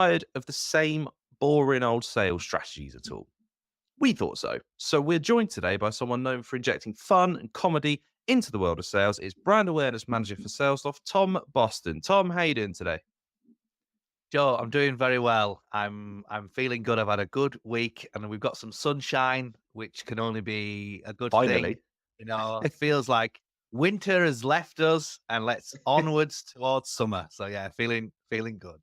Tired of the same boring old sales strategies at all? We thought so. So we're joined today by someone known for injecting fun and comedy into the world of sales. It's brand awareness manager for SalesLoft, Tom Boston. Tom, how you doing today? Joe, I'm doing very well. I'm feeling good. I've had a good week and we've got some sunshine, which can only be a good thing. Finally. Feels like winter has left us and let's onwards towards summer. So yeah, feeling good.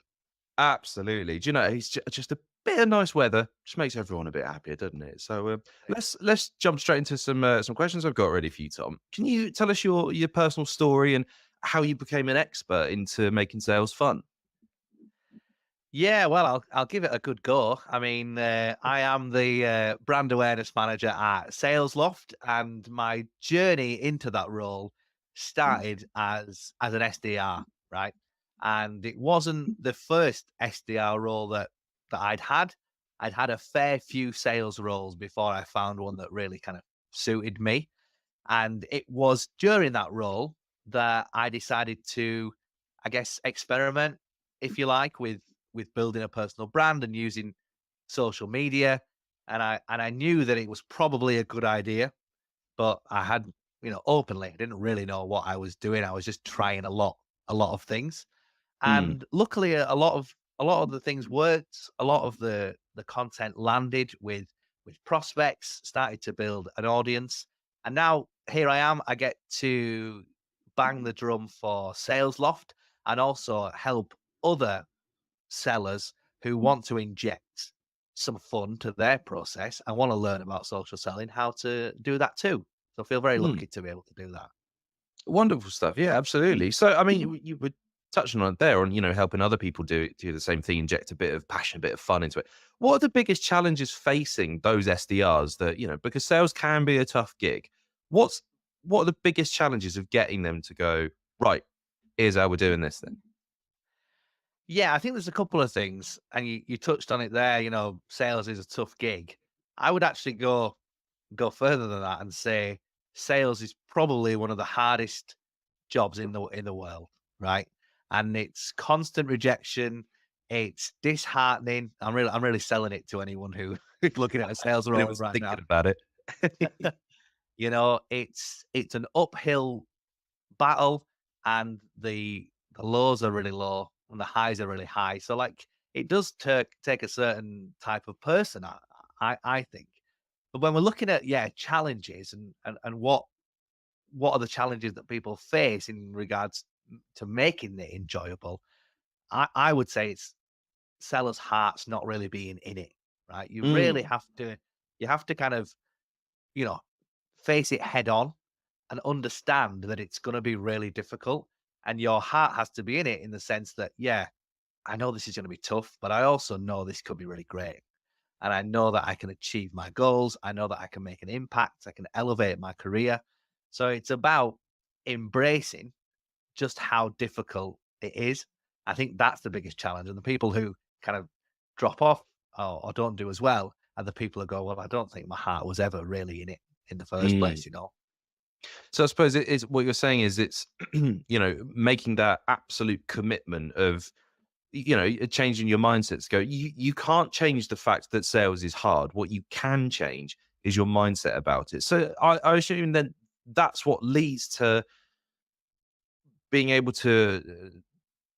Absolutely. Do you know, it's just a bit of nice weather. Just makes everyone a bit happier, doesn't it? So let's jump straight into some questions I've got ready for you, Tom. Can you tell us your personal story and how you became an expert into making sales fun? Yeah, well, I'll give it a good go. I am the brand awareness manager at Sales Loft, and my journey into that role started as an SDR, right? And it wasn't the first SDR role that I'd had. I'd had a fair few sales roles before I found one that really kind of suited me. And it was during that role that I decided to, I guess, experiment, if you like, with building a personal brand and using social media. And I knew that it was probably a good idea, but I had, openly, I didn't really know what I was doing. I was just trying a lot of things. Mm, And luckily a lot of the things worked. A lot of the content landed with prospects, started to build an audience. And now here I am. I get to bang the drum for Sales Loft and also help other sellers who want to inject some fun to their process and want to learn about social selling, how to do that too. So I feel very mm. lucky to be able to do that. Wonderful stuff. Yeah, absolutely. So, I mean, you were touching on it there on, helping other people do the same thing, inject a bit of passion, a bit of fun into it. What are the biggest challenges facing those SDRs that, because sales can be a tough gig? What's what are the biggest challenges of getting them to go, right, here's how we're doing this then? Yeah, I think there's a couple of things, and you touched on it there. Sales is a tough gig. I would actually go further than that and say sales is probably one of the hardest jobs in the world, right? And it's constant rejection. It's disheartening. I'm really selling it to anyone who is looking at a sales role Anyone's right now. thinking about it. It's an uphill battle, and the lows are really low and the highs are really high. So like it does take a certain type of person, I think. But when we're looking at challenges and what are the challenges that people face in regards to making it enjoyable, I would say it's sellers' hearts not really being in it, right? Mm, You have to kind of, you know, face it head on and understand that it's gonna be really difficult, and your heart has to be in it in the sense that, yeah, I know this is gonna be tough, but I also know this could be really great. And I know that I can achieve my goals. I know that I can make an impact. I can elevate my career. So it's about embracing just how difficult it is. I think that's the biggest challenge. And the people who kind of drop off or don't do as well are the people who go, well, I don't think my heart was ever really in it in the first mm. place. So I suppose it is what you're saying is it's making that absolute commitment of changing your mindset to go, you can't change the fact that sales is hard. What you can change is your mindset about it. So I assume then that's what leads to being able to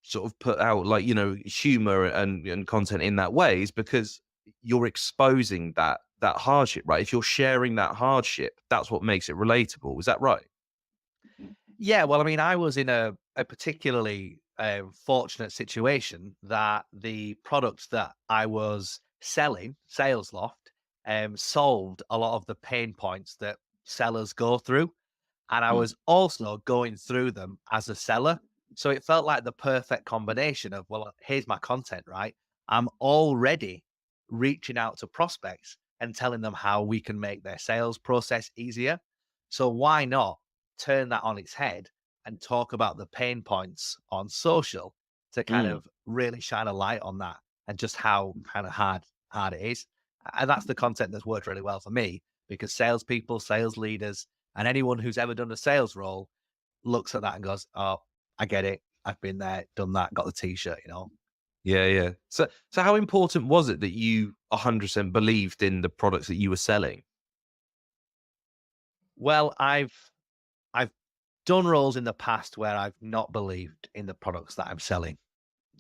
sort of put out like, humor and content in that way is because you're exposing that hardship, right? If you're sharing that hardship, that's what makes it relatable. Is that right? Yeah, well, I mean, I was in a particularly fortunate situation that the product that I was selling, Sales Loft, solved a lot of the pain points that sellers go through. And I Mm, was also going through them as a seller. So it felt like the perfect combination of, well, here's my content, right? I'm already reaching out to prospects and telling them how we can make their sales process easier. So why not turn that on its head and talk about the pain points on social to kind mm. of really shine a light on that and just how kind of hard it is. And that's the content that's worked really well for me because salespeople, sales leaders, and anyone who's ever done a sales role looks at that and goes, "Oh, I get it. I've been there, done that, got the t-shirt." Yeah, yeah. So how important was it that you 100% believed in the products that you were selling? Well, I've done roles in the past where I've not believed in the products that I'm selling.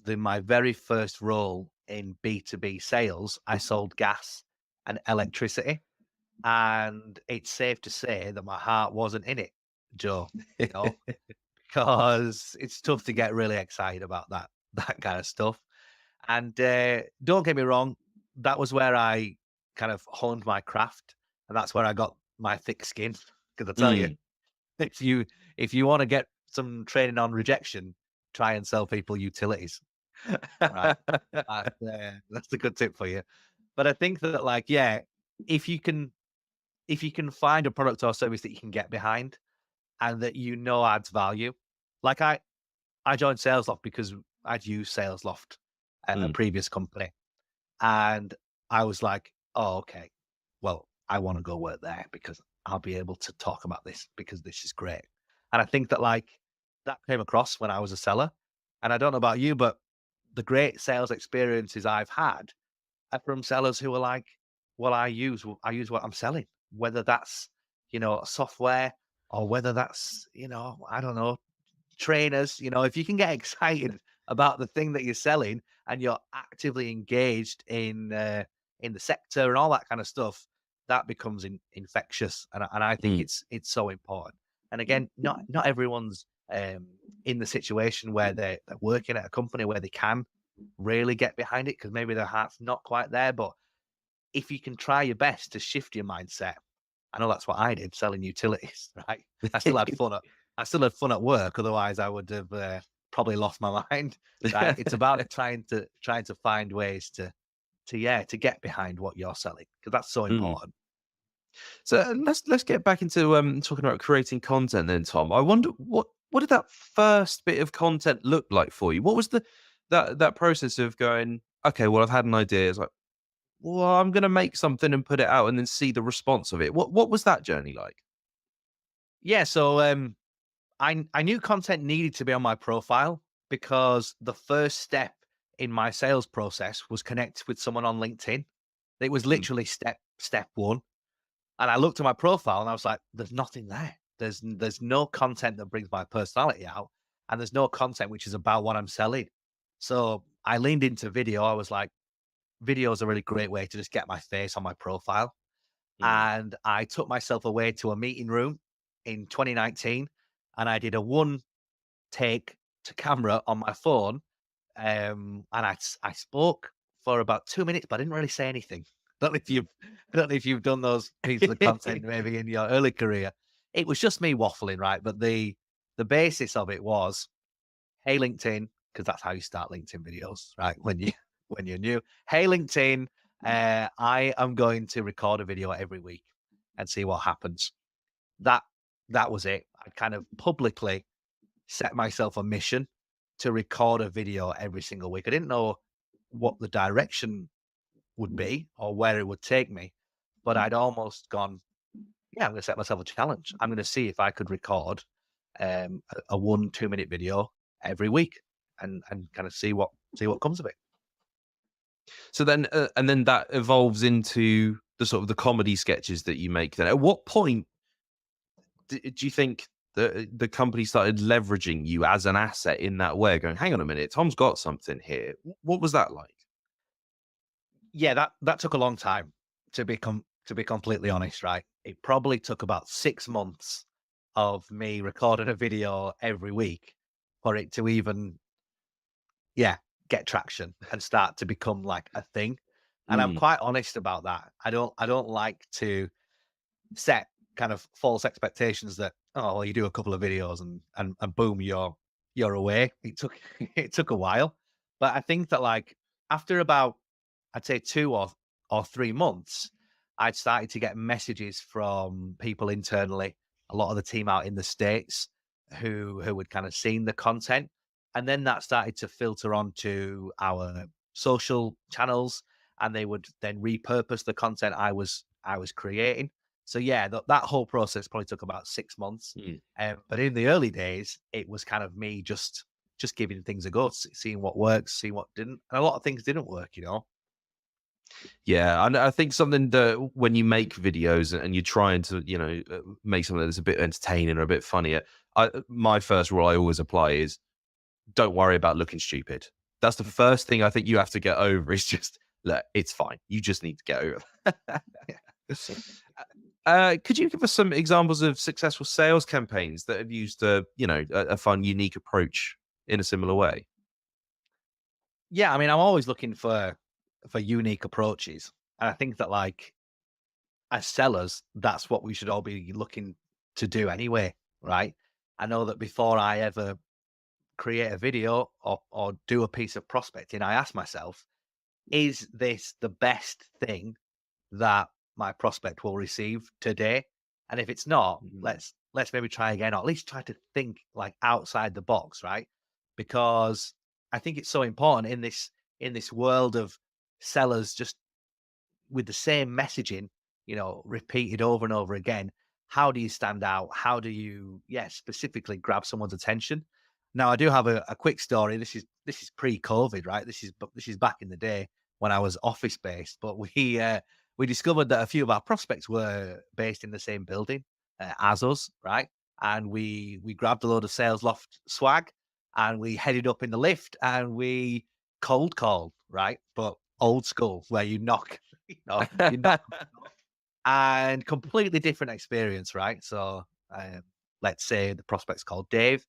My very first role in B2B sales, I sold gas and electricity, and it's safe to say that my heart wasn't in it, Joe, you know, because it's tough to get really excited about that kind of stuff. And don't get me wrong, that was where I kind of honed my craft, and that's where I got my thick skin. Because I tell you, Mm. if you if you want to get some training on rejection, try and sell people utilities. Right. That's a good tip for you. But I think that like, yeah, if you can if you can find a product or service that you can get behind and that you know adds value. Like I joined SalesLoft because I'd used SalesLoft at a Mm. previous company. And I was like, oh, okay. Well, I want to go work there because I'll be able to talk about this because this is great. And I think that like that came across when I was a seller. And I don't know about you, but the great sales experiences I've had are from sellers who are like, well, I use what I'm selling, whether that's, software or whether that's, I don't know, trainers, if you can get excited about the thing that you're selling and you're actively engaged in the sector and all that kind of stuff, that becomes infectious, and I think Mm. it's so important. And again, not everyone's in the situation where they're working at a company where they can really get behind it because maybe their heart's not quite there. But if you can try your best to shift your mindset, I know that's what I did selling utilities, right? I still had fun at I still had fun at work, otherwise I would have probably lost my mind, right? It's about trying to find ways to get behind what you're selling because that's so Mm. important. So let's get back into talking about creating content then, Tom. I wonder what did that first bit of content look like for you? What was that process of going, okay, well, I've had an idea. It's like, well, I'm gonna make something and put it out and then see the response of it. What was that journey like? Yeah, so I knew content needed to be on my profile because the first step in my sales process was connect with someone on LinkedIn. It was Mm. literally step one. And I looked at my profile and I was like, there's nothing there. There's no content that brings my personality out, and there's no content which is about what I'm selling. So I leaned into video. I was like, video is a really great way to just get my face on my profile. Mm. And I took myself away to a meeting room in 2019 and I did a one take to camera on my phone. And I spoke for about 2 minutes, but I didn't really say anything. Don't know if you've I don't know if you've done those pieces of content maybe in your early career. It was just me waffling, right? But the basis of it was, hey LinkedIn, because that's how you start LinkedIn videos, right? When you when you're new. Hey LinkedIn, I am going to record a video every week and see what happens. That that was it. I kind of publicly set myself a mission to record a video every single week. I didn't know what the direction would be or where it would take me, but I'd almost gone, yeah, I'm going to set myself a challenge. I'm going to see if I could record a 1 2 minute video every week and kind of see what comes of it. So then, and then that evolves into the sort of the comedy sketches that you make. Then, at what point do you think the company started leveraging you as an asset in that way? Going, hang on a minute, Tom's got something here. What was that like? Yeah, that took a long time to be completely honest, right? It probably took about 6 months of me recording a video every week for it to even, yeah, get traction and start to become like a thing. And I'm Mm. quite honest about that. I don't like to set kind of false expectations that, oh well, you do a couple of videos and boom, you're away. It took it took a while. But I think that like after about, I'd say 2 or 3 months, I'd started to get messages from people internally, a lot of the team out in the States who had kind of seen the content. And then that started to filter onto our social channels, and they would then repurpose the content I was creating. So yeah, that whole process probably took about 6 months. Mm. But in the early days, it was kind of me just just giving things a go, seeing what works, seeing what didn't. And a lot of things didn't work, you know. Yeah, and I think something that when you make videos and you're trying to, make something that's a bit entertaining or a bit funnier, my first rule I always apply is don't worry about looking stupid. That's the first thing I think you have to get over. Is just look, it's fine. You just need to get over it. Could you give us some examples of successful sales campaigns that have used a fun, unique approach in a similar way? Yeah, I mean, I'm always looking for unique approaches, and I think that like as sellers, that's what we should all be looking to do anyway, right? I know that before I ever create a video or do a piece of prospecting, I ask myself, is this the best thing that my prospect will receive today? And if it's not, Mm, let's maybe try again, or at least try to think like outside the box, right? Because I think it's so important in this world of sellers just with the same messaging, repeated over and over again. How do you stand out? How do you, yeah, specifically grab someone's attention? Now, I do have a quick story. This is pre-COVID, right? This is back in the day when I was office based. But we discovered that a few of our prospects were based in the same building as us, right? And we grabbed a load of sales loft swag, and we headed up in the lift, and we cold called, right? But old school, where you knock, you knock on the door, and completely different experience, right? So, let's say the prospect's called Dave.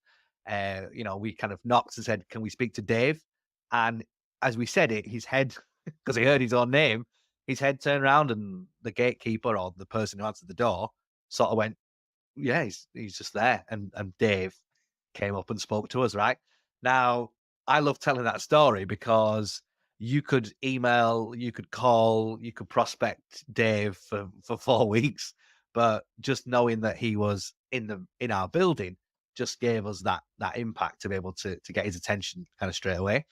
We kind of knocked and said, "Can we speak to Dave?" And as we said it, his head, because he heard his own name, his head turned around, and the gatekeeper or the person who answered the door sort of went, yeah, he's just there. And Dave came up and spoke to us, right? Now, I love telling that story because you could email, you could call, you could prospect Dave for 4 weeks, but just knowing that he was in our building just gave us that impact to be able to get his attention kind of straight away.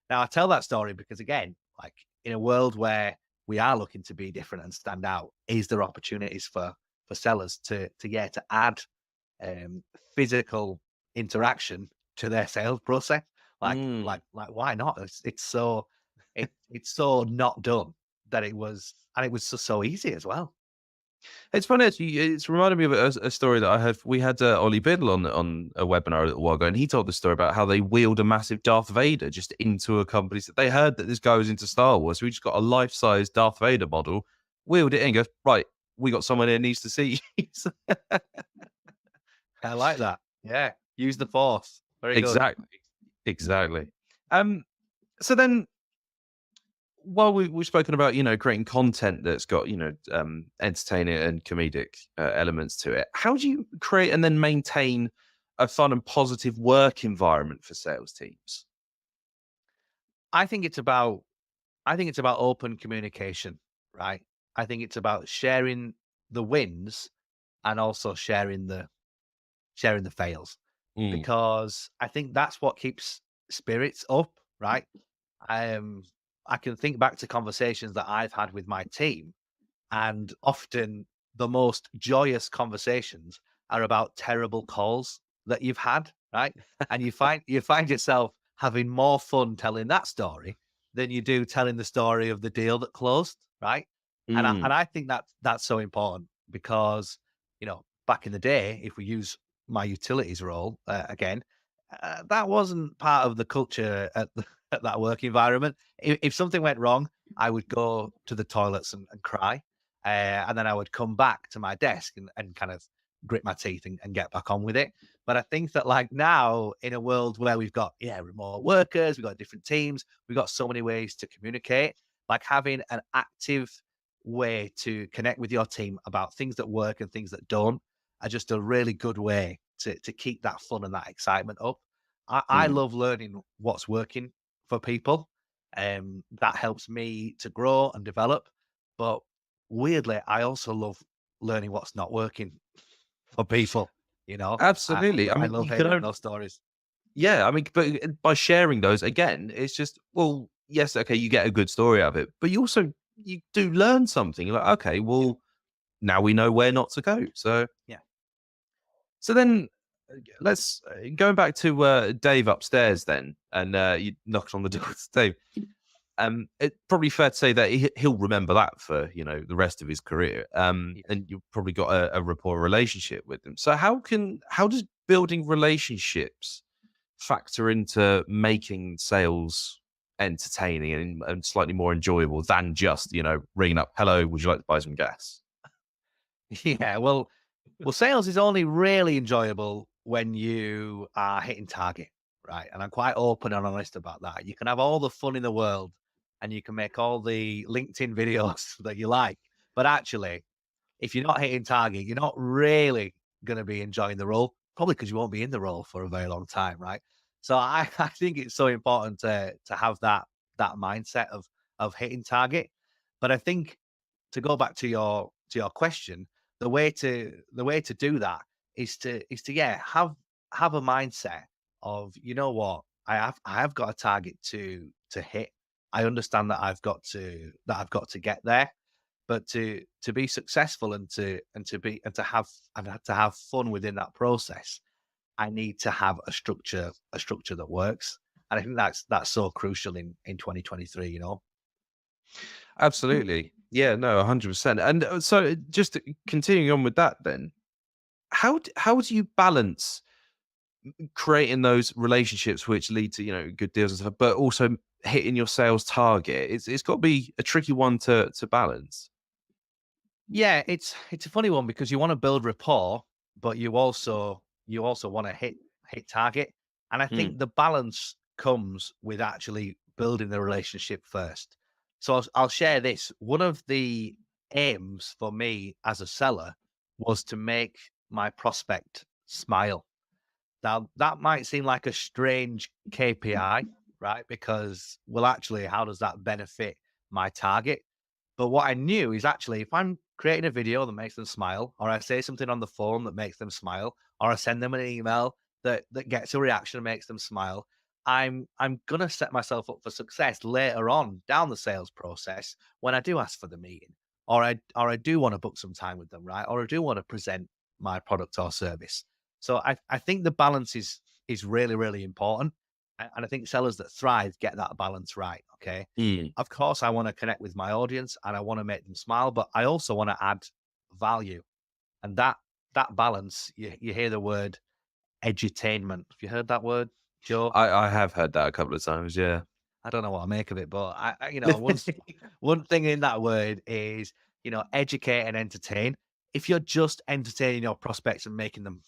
Now I tell that story because again, like in a world where we are looking to be different and stand out, is there opportunities for sellers to add um, physical interaction to their sales process. mm. Why not? It's so not done that it was just so easy as well. It's funny actually. It's reminded me of a story that I heard. We had Ollie Biddle on a webinar a little while ago, and he told the story about how they wheeled a massive Darth Vader just into a company. So they heard that this guy was into Star Wars, so we just got a life-size Darth Vader model, wheeled it in, and goes right. We got someone here needs to see you. So- I like that. Yeah, use the force. Very good. exactly, exactly. Um. So then while we've spoken about creating content that's got entertaining and comedic elements to it, how do you create and then maintain a fun and positive work environment for sales teams? I think it's about I think it's about open communication, right? I think it's about sharing the wins and also sharing the fails, Mm, because I think that's what keeps spirits up, right? Um, I can think back to conversations that I've had with my team, and often the most joyous conversations are about terrible calls that you've had, right? And you find yourself having more fun telling that story than you do telling the story of the deal that closed, right? And I mm. and I think that's so important because back in the day, if we use my utilities role again, that wasn't part of the culture at that work environment. If something went wrong, I would go to the toilets and cry, and then I would come back to my desk and kind of grit my teeth and get back on with it. But I think that like now in a world where we've got remote workers, we've got different teams, we've got so many ways to communicate. Like having an active way to connect with your team about things that work and things that don't are just a really good way to keep that fun and that excitement up. I Mm. love learning what's working for people. That helps me to grow and develop. But weirdly, I also love learning what's not working for people. Absolutely. I I mean, love you can hearing only, those stories. yeah. I mean, but by sharing those again, it's just well, yes, okay, you get a good story out of it, but you do learn something. You're like, okay, Yeah, well, now we know where not to go. So yeah. then let's going back to Dave upstairs then, and you knocked on the door to Dave. It's probably fair to say that he'll remember that for the rest of his career. Yes. And you've probably got a rapport relationship with him. So how does building relationships factor into making sales entertaining and slightly more enjoyable than just ringing up, "Hello, would you like to buy some gas?" Yeah, well, sales is only really enjoyable when you are hitting target, right? And I'm quite open and honest about that. You can have all the fun in the world and you can make all the LinkedIn videos that you like, but actually, if you're not hitting target, you're not really going to be enjoying the role, probably because you won't be in the role for a very long time, right? So I think it's so important to have that mindset of hitting target. But I think to go back to your question, the way to do that is to yeah have a mindset of, you know what, I have got a target to hit. I understand that I've got to get there, but to be successful and to have fun within that process, I need to have a structure that works. And I think that's so crucial in 2023, you know. Absolutely. Yeah, no, 100%. And so just continuing on with that then, how do you balance creating those relationships which lead to good deals and stuff, but also hitting your sales target? It's got to be a tricky one to balance. Yeah, it's a funny one because you want to build rapport, but you also want to hit target. And I Mm, think the balance comes with actually building the relationship first. So I'll share this. One of the aims for me as a seller was to make my prospect smile. Now, that might seem like a strange KPI, right? Because, well, actually, how does that benefit my target? But what I knew is actually if I'm creating a video that makes them smile, or I say something on the phone that makes them smile, or I send them an email that gets a reaction and makes them smile, I'm gonna set myself up for success later on down the sales process when I do ask for the meeting, or I do want to book some time with them, right? Or I do want to present my product or service. So I think the balance is really, really important. And I think sellers that thrive get that balance right. Okay. mm. Of course, I want to connect with my audience and I want to make them smile, but I also want to add value. And that balance, you hear the word edutainment. Have you heard that word, Joe? I have heard that a couple of times. Yeah. I don't know what I make of it, but one thing in that word is, educate and entertain. If you're just entertaining your prospects and making them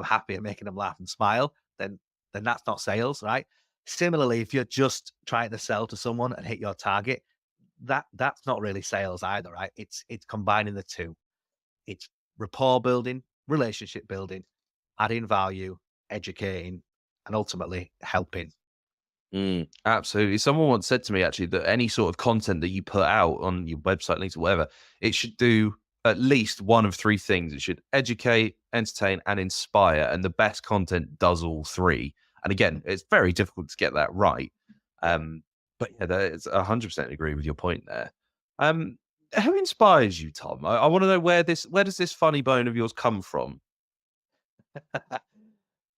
happy and making them laugh and smile, then that's not sales, right? Similarly, if you're just trying to sell to someone and hit your target, that's not really sales either, right? It's combining the two. It's rapport building, relationship building, adding value, educating, and ultimately helping. Absolutely. Someone once said to me actually that any sort of content that you put out on your website, links, or whatever, it should do at least one of three things. It should educate, entertain, and inspire. And the best content does all three. And again, it's very difficult to get that right. Yeah. But yeah, that is 100% agree with your point there. Um, who inspires you, Tom? I want to know where does this funny bone of yours come from?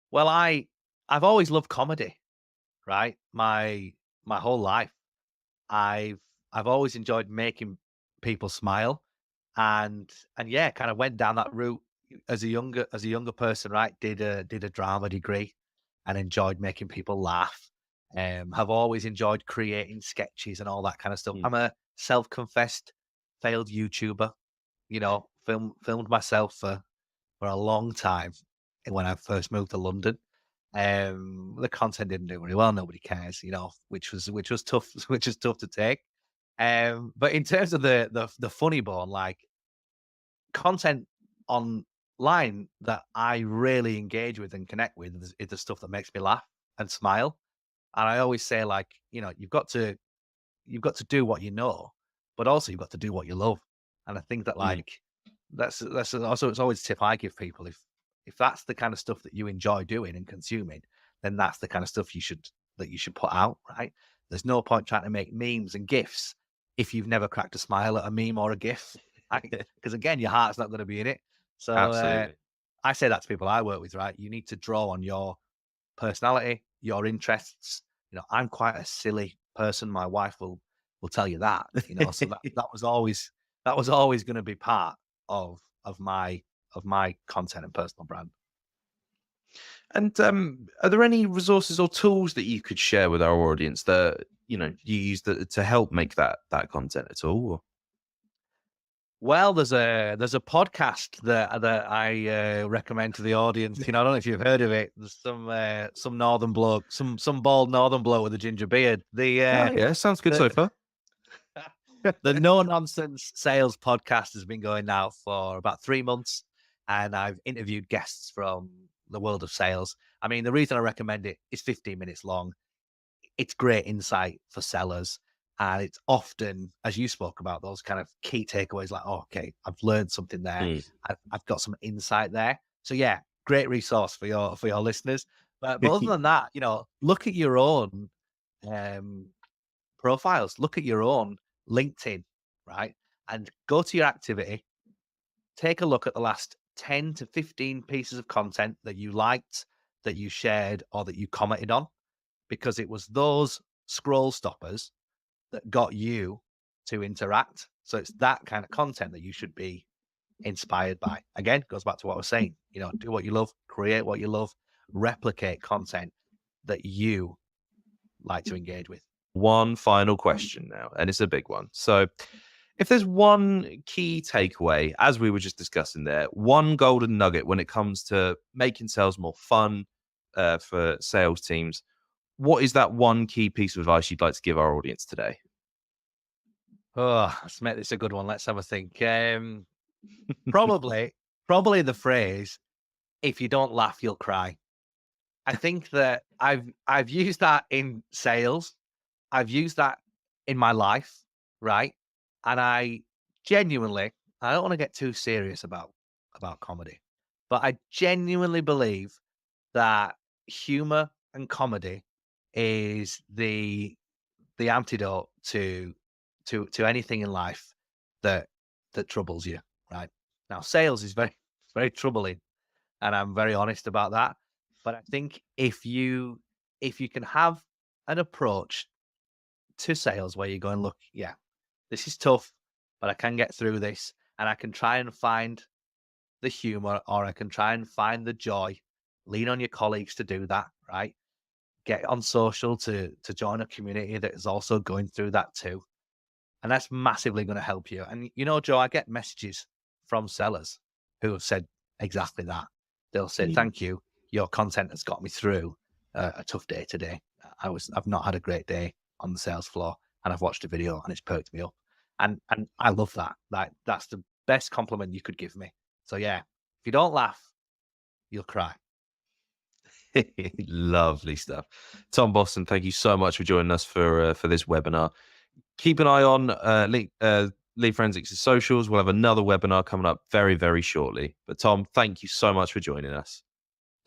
Well, I've always loved comedy, right? My whole life. I've I've always enjoyed making people smile and yeah, kind of went down that route as a younger person, right? Did a drama degree and enjoyed making people laugh. Have always enjoyed creating sketches and all that kind of stuff. Mm, I'm a self-confessed failed YouTuber, filmed myself for a long time when I first moved to London. The content didn't do very well. Nobody cares, which was tough, which is tough to take. But in terms of the funny bone, like content online that I really engage with and connect with is the stuff that makes me laugh and smile. And I always say, like, you've got to do what you know, but also you've got to do what you love. And I think that mm, like that's also it's always a tip I give people. If that's the kind of stuff that you enjoy doing and consuming, then that's the kind of stuff you should put out, right? There's no point trying to make memes and gifs if you've never cracked a smile at a meme or a gif, because again, your heart's not going to be in it. So absolutely. I say that to people I work with, right? You need to draw on your personality, your interests. I'm quite a silly person. My wife will tell you that. So that was always going to be part of of my of my content and personal brand. And are there any resources or tools that you could share with our audience that you use to help make that content at all? Well, there's a podcast that I recommend to the audience. I don't know if you've heard of it. There's some northern bloke, some bald northern bloke with a ginger beard. Oh yeah, sounds good The so far. the No Nonsense Sales podcast has been going now for about 3 months, and I've interviewed guests from the world of sales. I mean, the reason I recommend it is 15 minutes long. It's great insight for sellers. And it's often, as you spoke about, those kind of key takeaways like, oh, okay, I've learned something there. Mm. I've got some insight there. So yeah, great resource for your listeners. But other than that, look at your own um, profiles, look at your own LinkedIn, right? And go to your activity, take a look at the last 10 to 15 pieces of content that you liked, that you shared, or that you commented on, because it was those scroll stoppers that got you to interact. So it's that kind of content that you should be inspired by. Again, goes back to what I was saying. Do what you love, create what you love, replicate content that you like to engage with. One final question now, and it's a big one. So, if there's one key takeaway, as we were just discussing there, one golden nugget when it comes to making sales more fun for sales teams, what is that one key piece of advice you'd like to give our audience today? Oh, let's make this a good one. Let's have a think. Probably, probably the phrase, if you don't laugh, you'll cry. I think that I've used that in sales. I've used that in my life, right? And I genuinely, I don't want to get too serious about comedy, but I genuinely believe that humor and comedy is the antidote to anything in life that troubles you, right? Now, sales is very very troubling, and I'm very honest about that. But I think if you can have an approach to sales where you're going, look, yeah, this is tough, but I can get through this, and I can try and find the humor, or I can try and find the joy. Lean on your colleagues to do that, right? Get on social to join a community that is also going through that too. And that's massively going to help you. And Joe, I get messages from sellers who have said exactly that. They'll say, Mm. "Thank you. Your content has got me through a tough day today. I've not had a great day on the sales floor, and I've watched a video and it's perked me up." And I love that. That's the best compliment you could give me. So yeah, if you don't laugh, you'll cry. Lovely stuff. Tom Boston, thank you so much for joining us for this webinar. Keep an eye on Lead Forensics' socials. We'll have another webinar coming up very, very shortly. But Tom, thank you so much for joining us.